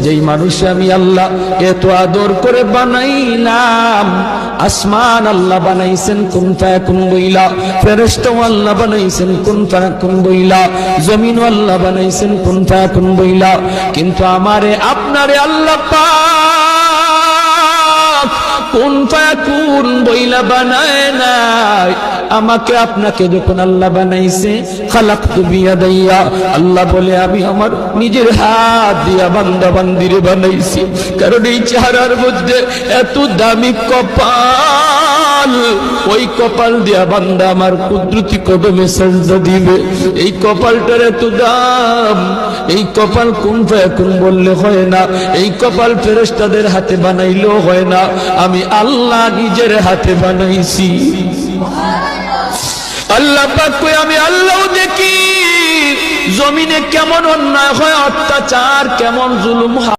যেই মানুষে আমি আল্লাহ এত আদর করে বানাইলাম। আসমান আল্লাহ বানাইছেন কুন ফায়াকুন বইলা, ফেরেশতা আল্লাহ বানাইছেন কুন ফায়াকুন বইলা, জমিন আল্লাহ বানাইছেন কুন ফায়াকুন বইলা, কিন্তু আমারে আপনারে আল্লাহ পাক কুন ফায়াকুন বইলা বানায় নাই। আমাকে আপনাকে যখন আল্লাহ বানাইছে, খালাকতু বিয়াদাইয়া, আল্লাহ বলে আমি আমার নিজের হাত দিয়া বান্দা বান্দিরে বানাইছি। কারণ এই চেহারার মধ্যে এত দামি কপাল, ওই কপাল দিয়া বান্দা আমার কুদরতি কদমে সাজদা দিবে। এই কপালটার এত দাম। এই কপাল কুন ফায়াকুন বললে হয় না, এই কপাল ফেরেশতাদের হাতে বানাইলেও হয় না, আমি আল্লাহ নিজের হাতে বানাইছি। আল্লাহ পাক কই আমি আল্লাহ দেখি জমিনে কেমন অন্যায় হয়, অত্যাচার কেমন জুলুম হয়।